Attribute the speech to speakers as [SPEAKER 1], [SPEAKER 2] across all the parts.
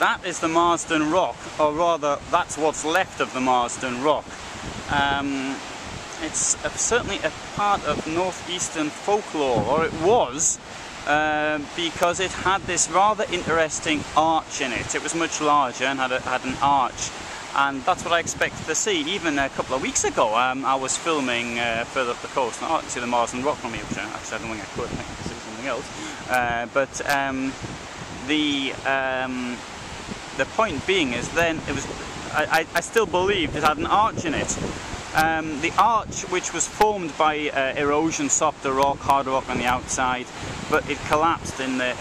[SPEAKER 1] that is the Marsden Rock, or rather, that's what's left of the Marsden Rock. It's certainly a part of northeastern folklore, or it was, because it had this rather interesting arch in it. It was much larger and had an arch, and that's what I expected to see. Even a couple of weeks ago, I was filming further up the coast, and I could see the Marsden Rock from here, which actually I don't think I could. I think I could see something else. The point being is, then it was. I still believed it had an arch in it. The arch, which was formed by erosion, softer rock, harder rock on the outside, but it collapsed in the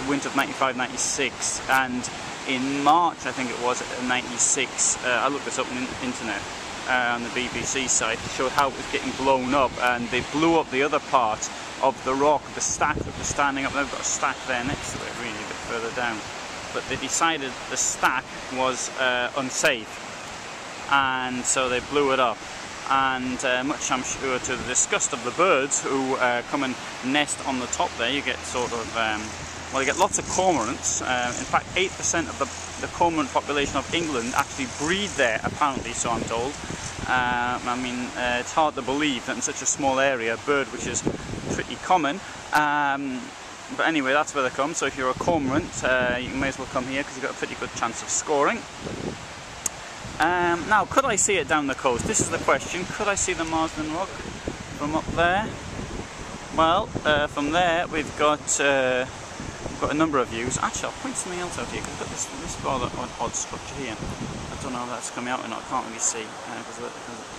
[SPEAKER 1] winter of 95-96, and in March, I think it was, 96, I looked this up on the internet, on the BBC site, it showed how it was getting blown up, and they blew up the other part of the rock, the stack that was standing up. They've got a stack there next to it, really, a bit further down. But they decided the stack was unsafe, and so they blew it up, and much, I'm sure, to the disgust of the birds who come and nest on the top there. You get sort of, well, you get lots of cormorants. In fact, 8% of the cormorant population of England actually breed there, apparently, so I'm told. I mean, it's hard to believe that in such a small area, a bird which is pretty common. But anyway, that's where they come. So if you're a cormorant, you may as well come here, because you've got a pretty good chance of scoring. Now, could I see it down the coast? This is the question. Could I see the Marsden Rock from up there? Well, from there we've got a number of views. Actually, I'll point something else out here, because we've got this rather odd structure here. I don't know if that's coming out or not. I can't really see because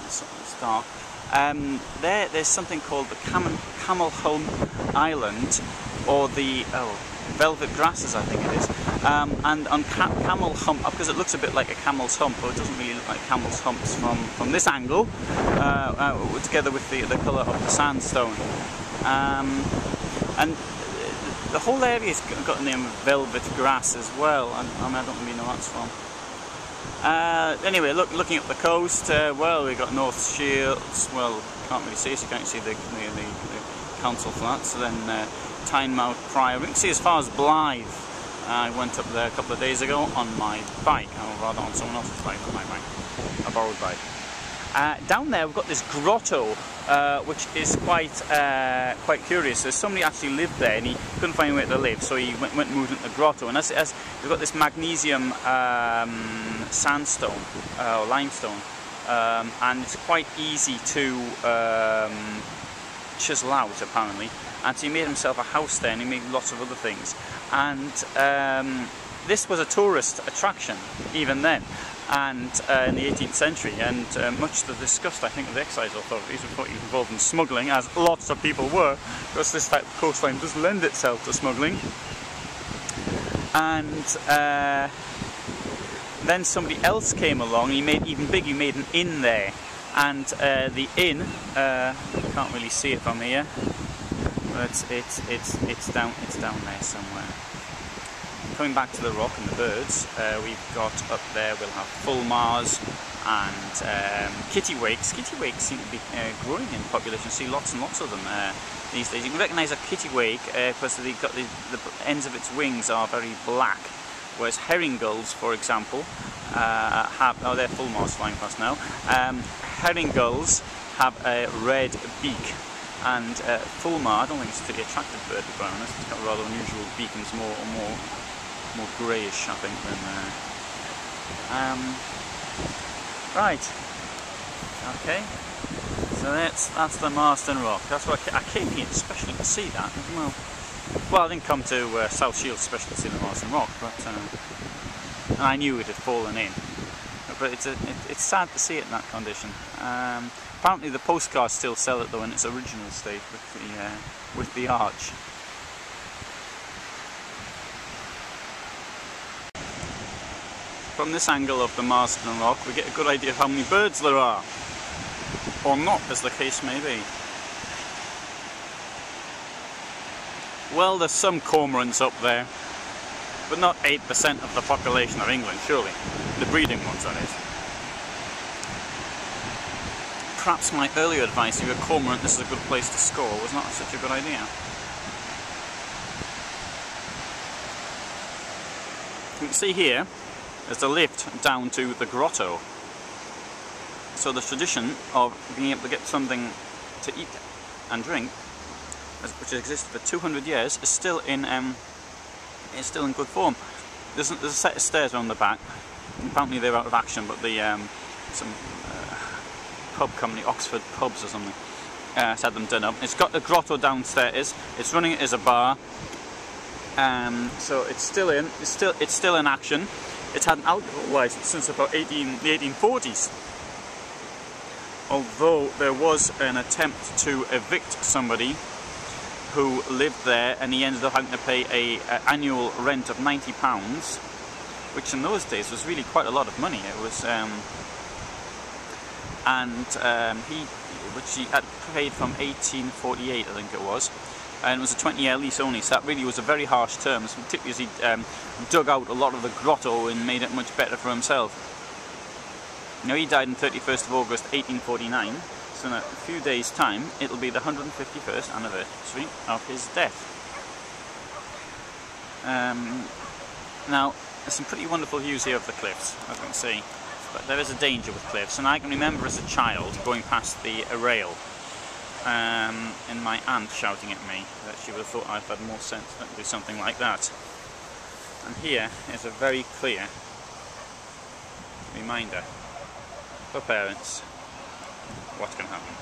[SPEAKER 1] it's dark. There's something called the Camel Hump Island, or the velvet grasses, I think it is. And on Camel Hump, because it looks a bit like a camel's hump, but it doesn't really look like camel's humps from this angle, together with the colour of the sandstone. And the whole area's got the name of velvet grass as well. I mean, I don't really know what that's from. Anyway, looking up the coast, well, we've got North Shields. Well, can't really see it, so you can't see the council flats. So then Tynemouth Prior. We can see as far as Blythe. I went up there a couple of days ago on my bike, or rather on someone else's bike, on my bike, a borrowed bike. Down there we've got this grotto, which is quite curious. So somebody actually lived there, and he couldn't find anywhere to live, so he went and moved into the grotto. And as we've got this magnesium sandstone, or limestone, and it's quite easy to chisel out, apparently. And so he made himself a house there, and he made lots of other things. And this was a tourist attraction even then, and in the 18th century, and much to the disgust, I think, of the excise authorities, who thought he was involved in smuggling, as lots of people were, because this type of coastline does lend itself to smuggling. And then somebody else came along, and he made even bigger. He made an inn there, and the inn, you can't really see it from here, but it's down there somewhere. Coming back to the rock and the birds, we've got up there, we'll have Fulmars and Kittiwakes. Kittiwakes seem to be growing in population. See lots and lots of them these days. You can recognise a kittiwake because they've got the ends of its wings are very black, whereas herring gulls, for example, have, oh, they're Fulmars flying past now. Herring gulls have a red beak. And Fulmar, I don't think it's a pretty attractive bird, to be honest. It's got a rather unusual beak, and it's more greyish, I think, than right. Okay. So that's the Marsden Rock. That's what I came here especially to see that. Well, I didn't come to South Shields especially to see the Marsden Rock, but and I knew it had fallen in. But it's sad to see it in that condition. Apparently the postcards still sell it though in its original state with the arch. From this angle of the Marsden Rock we get a good idea of how many birds there are. Or not, as the case may be. Well, there's some cormorants up there, but not 8% of the population of England, surely. The breeding ones, that is. Perhaps my earlier advice, if you're a cormorant, this is a good place to score, was not such a good idea. You can see here there's a lift down to the grotto. So the tradition of being able to get something to eat and drink, which has existed for 200 years, is still in good form. There's a set of stairs on the back. Apparently they're out of action, but some pub company, Oxford Pubs or something, has had them done up. It's got a grotto downstairs. It's running as a bar, so it's still in action. It's had an alcohol license since about the 1840s. Although there was an attempt to evict somebody who lived there, and he ended up having to pay an annual rent of £90, which in those days was really quite a lot of money. It was, which he had paid from 1848, I think it was, and it was a 20-year lease only. So that really was a very harsh term, particularly as he dug out a lot of the grotto and made it much better for himself. Now, he died on 31st of August 1849, so in a few days' time it'll be the 151st anniversary of his death. Now, there's some pretty wonderful views here of the cliffs, as you can see, but there is a danger with cliffs, and I can remember as a child going past the rail and my aunt shouting at me that she would have thought I'd had more sense than to do something like that. And here is a very clear reminder for parents what can happen.